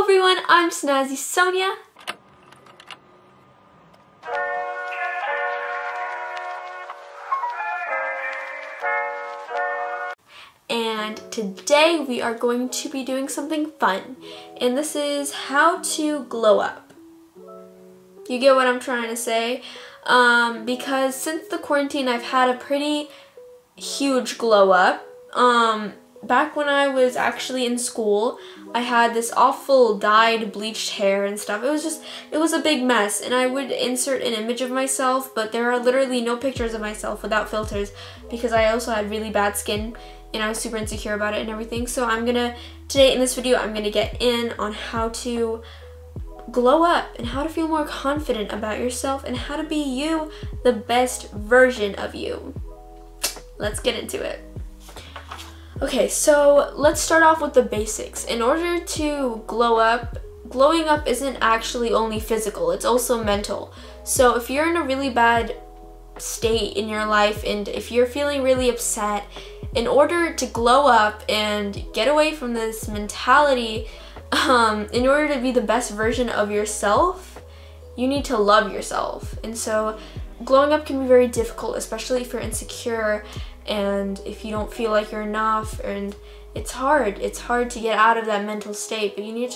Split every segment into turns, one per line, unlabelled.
everyone, I'm Snazzy Sonia. And today we are going to be doing something fun. And this is how to glow up. You get what I'm trying to say? Because since the quarantine I've had a pretty huge glow up. Back when I was actually in school, I had this awful dyed bleached hair and stuff. It was a big mess, and I would insert an image of myself, but there are literally no pictures of myself without filters because I also had really bad skin and I was super insecure about it and everything. So today in this video, I'm gonna get in on how to glow up and how to feel more confident about yourself and how to be you, the best version of you. Let's get into it. Okay, so let's start off with the basics. In order to glow up, glowing up isn't actually only physical, it's also mental. So if you're in a really bad state in your life and if you're feeling really upset, in order to glow up and get away from this mentality, in order to be the best version of yourself, you need to love yourself. And so glowing up can be very difficult, especially if you're insecure and if you don't feel like you're enough, and it's hard to get out of that mental state. But you need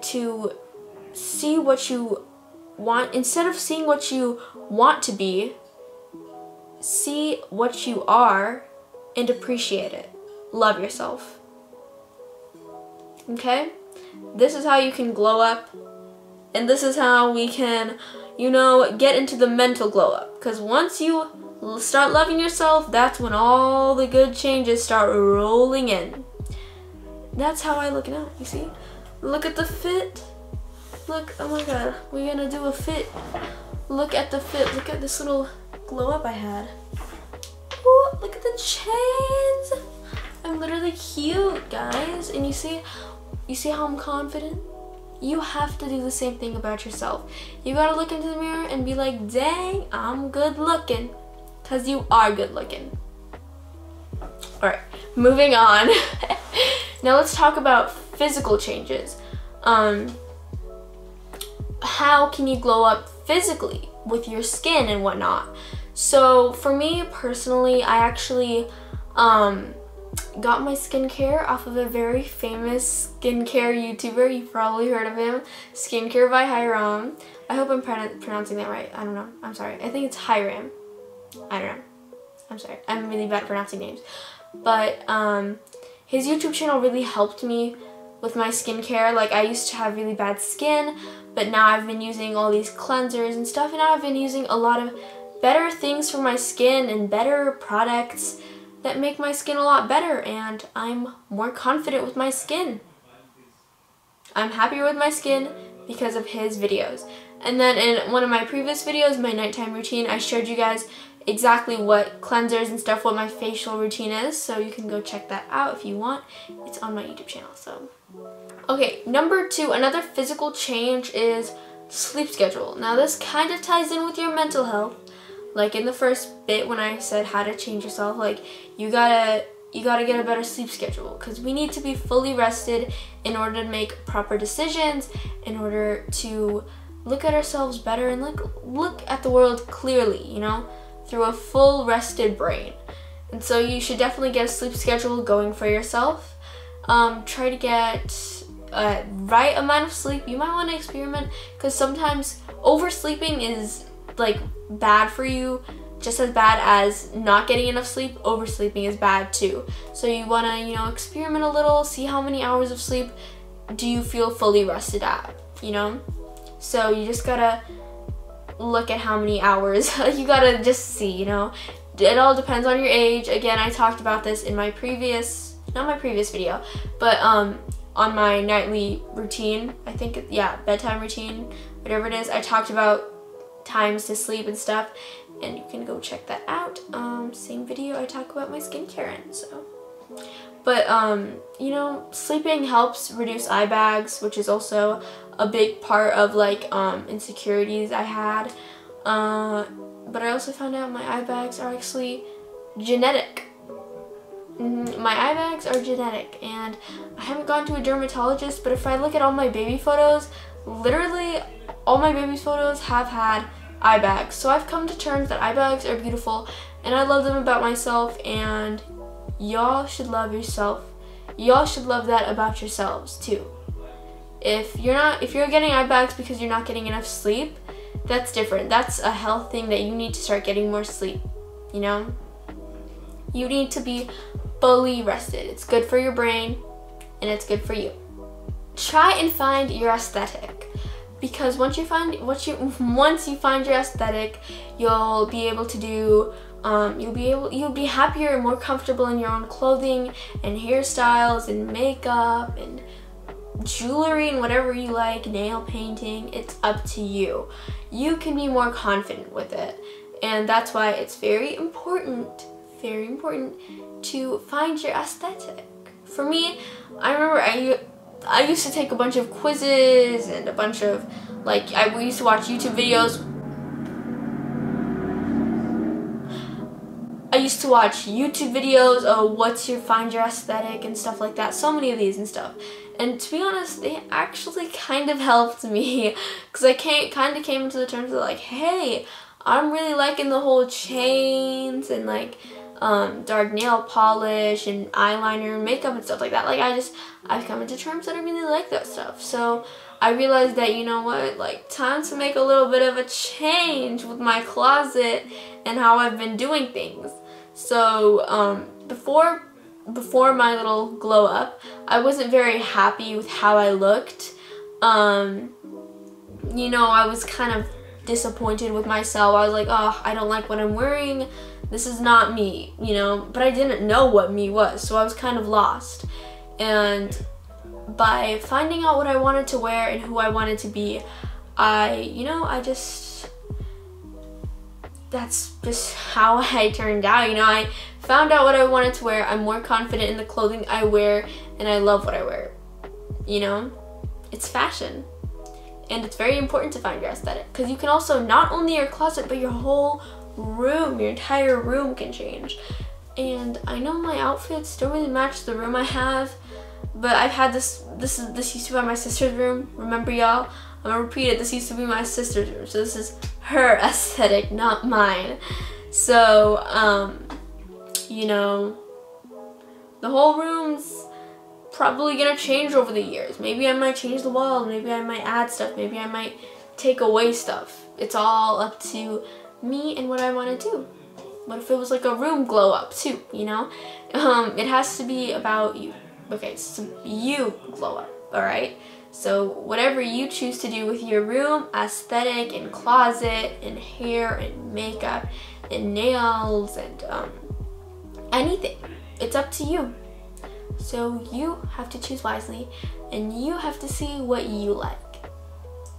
to see what you want. Instead of seeing what you want to be, see what you are and appreciate it. Love yourself. Okay? This is how you can glow up, and this is how we can, get into the mental glow up. Because once you start loving yourself, that's when all the good changes start rolling in. That's how I look now, you see? Look at the fit. Look, oh my god, we're gonna do a fit. Look at the fit, look at this little glow up I had. Ooh, look at the chains. I'm literally cute, guys. And you see how I'm confident? You have to do the same thing about yourself. You gotta look into the mirror and be like, dang, I'm good looking. Because you are good looking. Alright, moving on. Now let's talk about physical changes. How can you glow up physically with your skin and whatnot? So for me personally, I actually got my skincare off of a very famous skincare YouTuber. You've probably heard of him. Skincare by Hiram. I hope I'm pronouncing that right. I don't know. I'm sorry. I think it's Hiram. I don't know. I'm sorry. I'm really bad at pronouncing names. But his YouTube channel really helped me with my skincare. Like, I used to have really bad skin, but now I've been using all these cleansers and stuff, and now I've been using a lot of better things for my skin and better products that make my skin a lot better, and I'm more confident with my skin. I'm happier with my skin because of his videos. And then in one of my previous videos, my nighttime routine, I showed you guys exactly what cleansers and stuff, what my facial routine is, so you can go check that out if you want. It's on my YouTube channel. So okay, number 2, another physical change is sleep schedule. Now this kind of ties in with your mental health. Like in the first bit when I said how to change yourself, like you gotta get a better sleep schedule, because we need to be fully rested in order to make proper decisions, in order to look at ourselves better and look at the world clearly, through a full rested brain. And so you should definitely get a sleep schedule going for yourself. Try to get a right amount of sleep. You might want to experiment, because sometimes oversleeping is like bad for you, just as bad as not getting enough sleep. Oversleeping is bad too. So you want to, experiment a little, see how many hours of sleep do you feel fully rested at, So you just gotta look at how many hours. You gotta just see, It all depends on your age. Again, I talked about this in my previous, not my previous video, but on my nightly routine, I think, yeah, bedtime routine, whatever it is, I talked about times to sleep and stuff, and you can go check that out. Same video I talk about my skincare in, so. But, sleeping helps reduce eye bags, which is also a big part of, like, insecurities I had. But I also found out my eye bags are actually genetic. My eye bags are genetic, and I haven't gone to a dermatologist, but if I look at all my baby photos, literally all my baby photos have had eye bags. So I've come to terms that eye bags are beautiful, and I love them about myself, and y'all should love yourself. Y'all should love that about yourselves too. If you're getting eye bags because you're not getting enough sleep, that's different. That's a health thing that you need to start getting more sleep, you know? You need to be fully rested. It's good for your brain, and it's good for you. Try and find your aesthetic, because once you find your aesthetic, you'll be able to do you'll be happier and more comfortable in your own clothing and hairstyles and makeup and jewelry and whatever you like, nail painting. It's up to you. You can be more confident with it, and that's why it's very important to find your aesthetic. For me, I remember I used to take a bunch of quizzes and a bunch of, like, we used to watch YouTube videos. I used to watch YouTube videos of find your aesthetic and stuff like that. So many of these and stuff. And to be honest, they actually kind of helped me, because I kind of came into the terms of like, hey, I'm really liking the whole chains and like dark nail polish and eyeliner and makeup and stuff like that. Like I've come into terms that I really like that stuff. So I realized that, you know what, like, time to make a little bit of a change with my closet and how I've been doing things. So before my little glow up, I wasn't very happy with how I looked. You know, I was kind of disappointed with myself. I was like, oh, I don't like what I'm wearing. This is not me, you know, but I didn't know what me was, so I was kind of lost. And by finding out what I wanted to wear and who I wanted to be, that's just how I turned out. You know, I found out what I wanted to wear. I'm more confident in the clothing I wear, and I love what I wear. You know, it's fashion. And it's very important to find your aesthetic, because you can also, not only your closet, but your whole room, your entire room can change. And I know my outfits don't really match the room I have, but I've had this used to be my sister's room. Remember, y'all? I'm gonna repeat it. This used to be my sister's room, so this is her aesthetic, not mine. So, you know, the whole room's probably gonna change over the years. Maybe I might change the wall, maybe I might add stuff, maybe I might take away stuff. It's all up to me and what I want to do. What if it was like a room glow up too, you know? It has to be about you. Okay, so you glow up, alright? So whatever you choose to do with your room, aesthetic, and closet, and hair, and makeup, and nails, and anything, it's up to you. So you have to choose wisely, and you have to see what you like.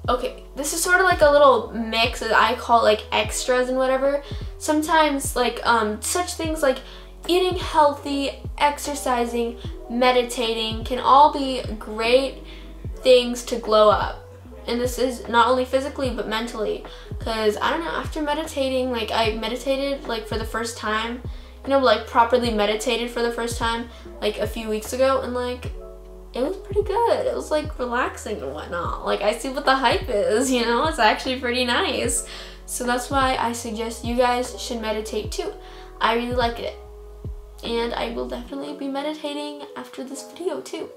Okay, this is sort of like a little mix that I call like extras and whatever. Sometimes like such things like eating healthy, exercising, meditating can all be great things to glow up. And this is not only physically but mentally, because I don't know, after meditating, like I meditated like for the first time, you know, like properly meditated for the first time like a few weeks ago, and like it was pretty good. It was like relaxing and whatnot. Like I see what the hype is, you know, it's actually pretty nice. So that's why I suggest you guys should meditate too. I really like it. And I will definitely be meditating after this video too.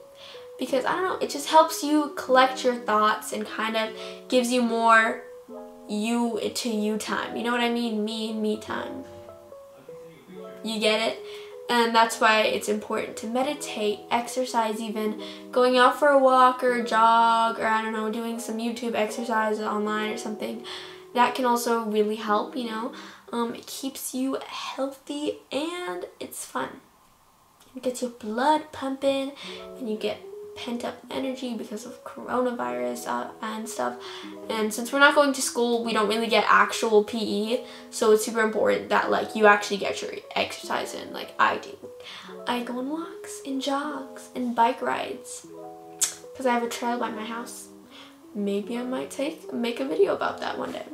Because I don't know, it just helps you collect your thoughts and kind of gives you more you to you time. You know what I mean? Me and me time. You get it? And that's why it's important to meditate, exercise even, going out for a walk or a jog, or I don't know, doing some YouTube exercises online or something. That can also really help, you know. It keeps you healthy and it's fun. It gets your blood pumping and you get pent up energy because of coronavirus and stuff. And since we're not going to school, we don't really get actual PE, so it's super important that like you actually get your exercise in, like I do. I go on walks and jogs and bike rides because I have a trail by my house. Maybe I might make a video about that one day.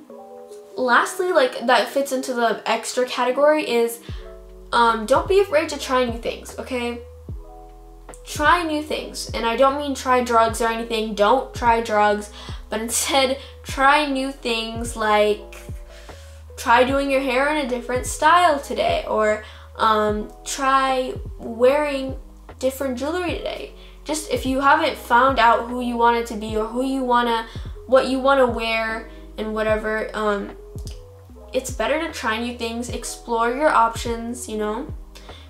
Lastly, like that fits into the extra category, is don't be afraid to try new things, okay? Try new things. And I don't mean try drugs or anything. Don't try drugs. But instead, try new things like try doing your hair in a different style today. Or try wearing different jewelry today. Just if you haven't found out who you want it to be or what you want to wear and whatever, it's better to try new things, explore your options, you know?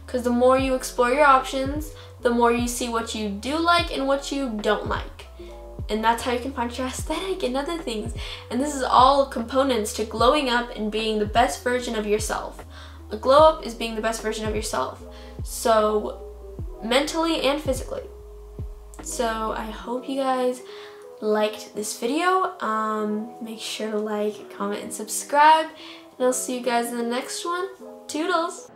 Because the more you explore your options, the more you see what you do like and what you don't like. And that's how you can find your aesthetic and other things. And this is all components to glowing up and being the best version of yourself. A glow up is being the best version of yourself. So mentally and physically. So I hope you guys liked this video. Make sure to like, comment, and subscribe. And I'll see you guys in the next one. Toodles!